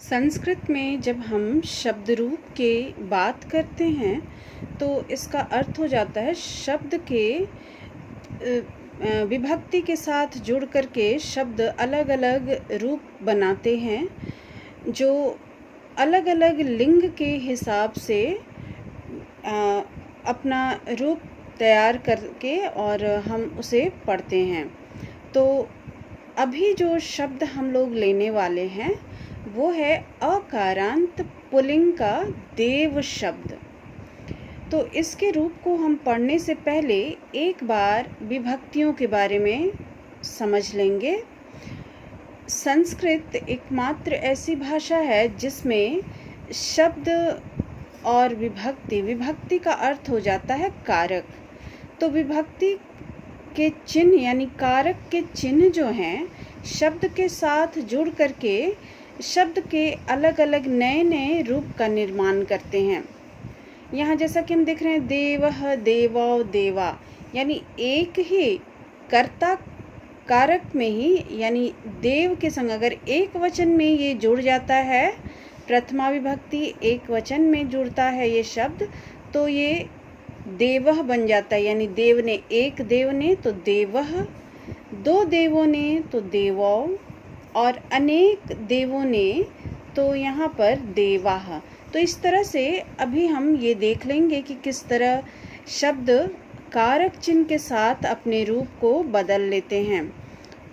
संस्कृत में जब हम शब्द रूप के बात करते हैं तो इसका अर्थ हो जाता है शब्द के विभक्ति के साथ जुड़ करके शब्द अलग अलग रूप बनाते हैं जो अलग अलग लिंग के हिसाब से अपना रूप तैयार करके और हम उसे पढ़ते हैं। तो अभी जो शब्द हम लोग लेने वाले हैं वो है अकारांत पुल्लिंग का देव शब्द। तो इसके रूप को हम पढ़ने से पहले एक बार विभक्तियों के बारे में समझ लेंगे। संस्कृत एकमात्र ऐसी भाषा है जिसमें शब्द और विभक्ति का अर्थ हो जाता है कारक। तो विभक्ति के चिन्ह यानी कारक के चिन्ह जो हैं शब्द के साथ जुड़ करके शब्द के अलग अलग नए नए रूप का निर्माण करते हैं। यहाँ जैसा कि हम देख रहे हैं देवः देवौ देवा, यानी एक ही कर्ता कारक में ही यानी देव के संग अगर एक वचन में ये जुड़ जाता है, प्रथमा विभक्ति एक वचन में जुड़ता है ये शब्द, तो ये देवः बन जाता है। यानी देव ने, एक देव ने तो देवः, दो देवों ने तो देवौ, और अनेक देवों ने तो यहाँ पर देवाः। तो इस तरह से अभी हम ये देख लेंगे कि किस तरह शब्द कारक चिन्ह के साथ अपने रूप को बदल लेते हैं।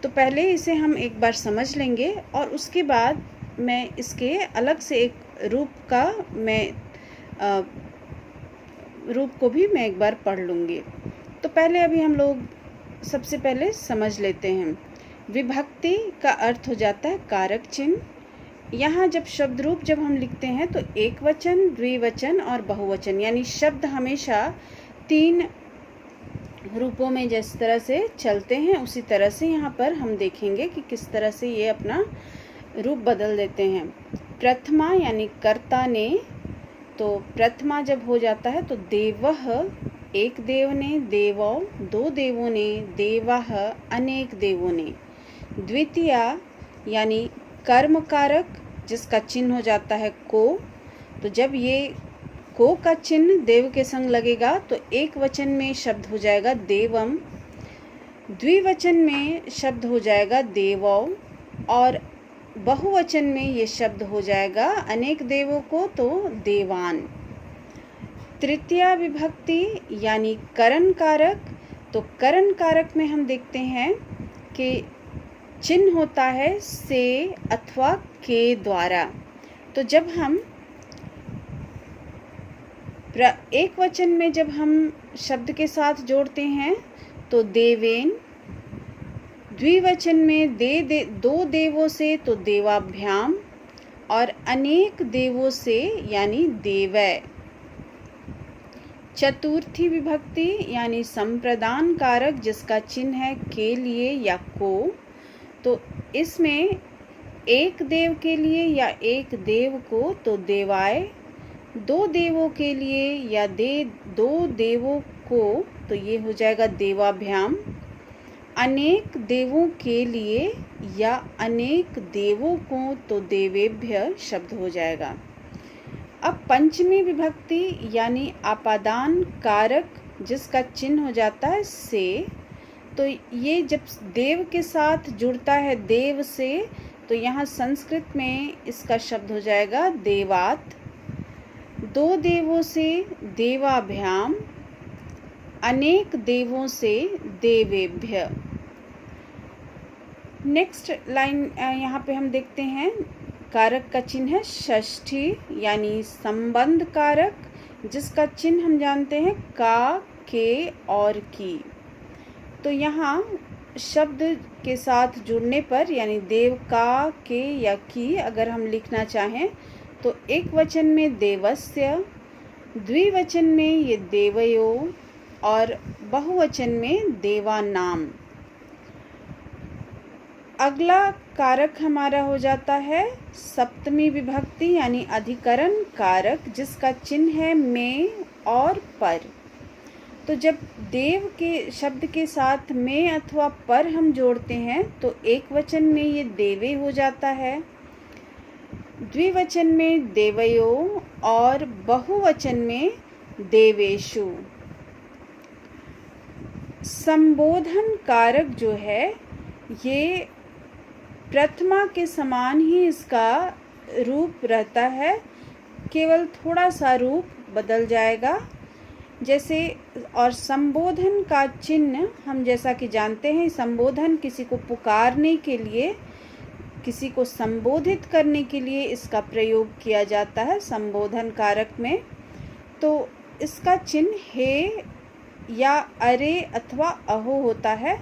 तो पहले इसे हम एक बार समझ लेंगे और उसके बाद मैं इसके अलग से एक रूप को भी मैं एक बार पढ़ लूँगी। तो पहले अभी हम लोग सबसे पहले समझ लेते हैं। विभक्ति का अर्थ हो जाता है कारक चिन्ह। यहाँ जब शब्द रूप जब हम लिखते हैं तो एक वचन, द्विवचन और बहुवचन, यानी शब्द हमेशा तीन रूपों में जिस तरह से चलते हैं उसी तरह से यहाँ पर हम देखेंगे कि किस तरह से ये अपना रूप बदल देते हैं। प्रथमा यानी कर्ता ने, तो प्रथमा जब हो जाता है तो देवः एक देव ने, देवौ दो देवों ने, देवाः अनेक देवों ने। द्वितीया यानी कर्म कारक जिसका चिन्ह हो जाता है को, तो जब ये को का चिन्ह देव के संग लगेगा तो एक वचन में शब्द हो जाएगा देवम, द्विवचन में शब्द हो जाएगा देवौ, और बहुवचन में ये शब्द हो जाएगा अनेक देवों को तो देवान। तृतीया विभक्ति यानी करण कारक, तो करण कारक में हम देखते हैं कि चिन्ह होता है से अथवा के द्वारा। तो जब हम एक वचन में जब हम शब्द के साथ जोड़ते हैं तो देवेन, द्विवचन में दो देवों से तो देवाभ्याम, और अनेक देवों से यानी देवै। चतुर्थी विभक्ति यानी संप्रदान कारक जिसका चिन्ह है के लिए या को, तो इसमें एक देव के लिए या एक देव को तो देवाय, दो देवों के लिए या दो देवों को तो ये हो जाएगा देवाभ्याम, अनेक देवों के लिए या अनेक देवों को तो देवेभ्य शब्द हो जाएगा। अब पंचमी विभक्ति यानी आपादान कारक जिसका चिन्ह हो जाता है से, तो ये जब देव के साथ जुड़ता है देव से तो यहाँ संस्कृत में इसका शब्द हो जाएगा देवात, दो देवों से देवाभ्याम, अनेक देवों से देवेभ्य। नेक्स्ट लाइन यहाँ पे हम देखते हैं कारक का चिन्ह है षष्ठी यानी संबंध कारक जिसका चिन्ह हम जानते हैं का, के और की। तो यहाँ शब्द के साथ जुड़ने पर यानी देव का, के या की अगर हम लिखना चाहें तो एक वचन में देवस्य, द्विवचन में ये देवयो, और बहुवचन में देवानाम। अगला कारक हमारा हो जाता है सप्तमी विभक्ति यानी अधिकरण कारक जिसका चिन्ह है में और पर। तो जब देव के शब्द के साथ में अथवा पर हम जोड़ते हैं तो एक वचन में ये देवे हो जाता है, द्विवचन में देवयो और बहुवचन में देवेषु। संबोधन कारक जो है ये प्रथमा के समान ही इसका रूप रहता है, केवल थोड़ा सा रूप बदल जाएगा। जैसे और संबोधन का चिन्ह हम जैसा कि जानते हैं, संबोधन किसी को पुकारने के लिए, किसी को संबोधित करने के लिए इसका प्रयोग किया जाता है संबोधन कारक में। तो इसका चिन्ह हे या अरे अथवा अहो होता है।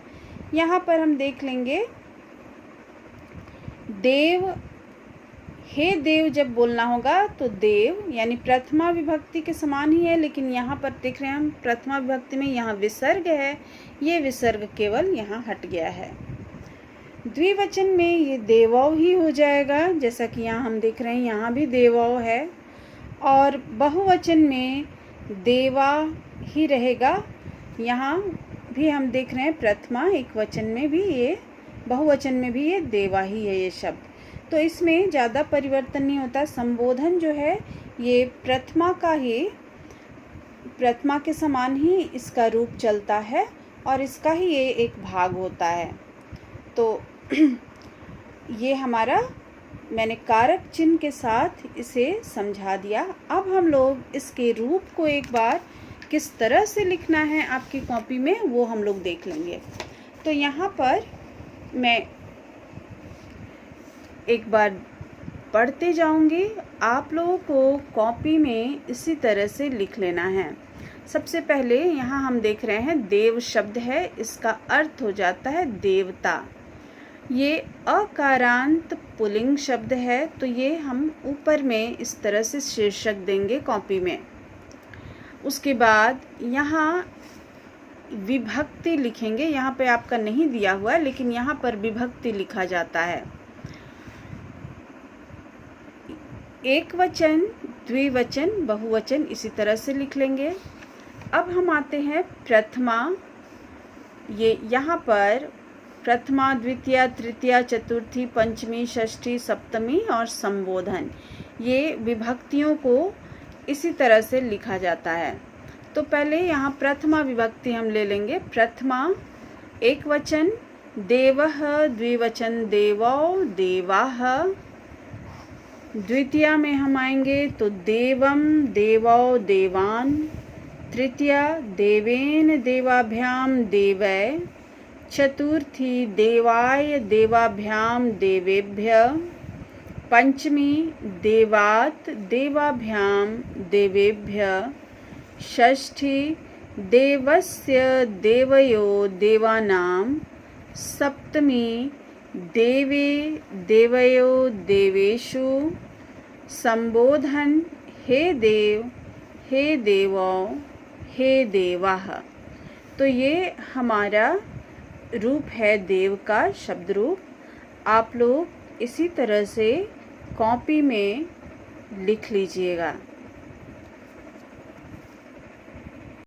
यहाँ पर हम देख लेंगे देव, हे देव जब बोलना होगा तो देव यानी प्रथमा विभक्ति के समान ही है, लेकिन यहाँ पर देख रहे हैं हम प्रथमा विभक्ति में यहाँ विसर्ग है, ये विसर्ग केवल यहाँ हट गया है। द्विवचन में ये देवौ ही हो जाएगा, जैसा कि यहाँ हम देख रहे हैं यहाँ भी देवौ है। और बहुवचन में देवा ही रहेगा, यहाँ भी हम देख रहे हैं प्रथमा एक वचन में भी ये, बहुवचन में भी ये देवा ही है ये शब्द। तो इसमें ज़्यादा परिवर्तन नहीं होता। संबोधन जो है ये प्रथमा का ही, प्रथमा के समान ही इसका रूप चलता है और इसका ही ये एक भाग होता है। तो ये हमारा, मैंने कारक चिन्ह के साथ इसे समझा दिया। अब हम लोग इसके रूप को एक बार किस तरह से लिखना है आपकी कॉपी में वो हम लोग देख लेंगे। तो यहाँ पर मैं एक बार पढ़ते जाऊंगी, आप लोगों को कॉपी में इसी तरह से लिख लेना है। सबसे पहले यहाँ हम देख रहे हैं देव शब्द है, इसका अर्थ हो जाता है देवता। ये अकारांत पुल्लिंग शब्द है, तो ये हम ऊपर में इस तरह से शीर्षक देंगे कॉपी में। उसके बाद यहाँ विभक्ति लिखेंगे, यहाँ पे आपका नहीं दिया हुआ है लेकिन यहाँ पर विभक्ति लिखा जाता है। एक वचन, द्विवचन, बहुवचन इसी तरह से लिख लेंगे। अब हम आते हैं प्रथमा। ये यहाँ पर प्रथमा, द्वितीया, तृतीया, चतुर्थी, पंचमी, षष्ठी, सप्तमी और संबोधन, ये विभक्तियों को इसी तरह से लिखा जाता है। तो पहले यहाँ प्रथमा विभक्ति हम ले लेंगे। प्रथमा एक वचन देवः, द्विवचन देवौ, देवाः। द्वितीया में हम आएंगे तो देवम, देवौ, देवान। तृतीया देवेन, देवाभ्याम, देवै। चतुर्थी देवाय, देवाभ्याम, देवेभ्य। पंचमी देवात, देवाभ्याम, देवेभ्य। षष्ठी देवस्य, देवयो, देवानां। सप्तमी देवे, देवयो, देवेषु। संबोधन हे देव, हे देवौ, हे देवाः। तो ये हमारा रूप है देव का शब्द रूप। आप लोग इसी तरह से कॉपी में लिख लीजिएगा।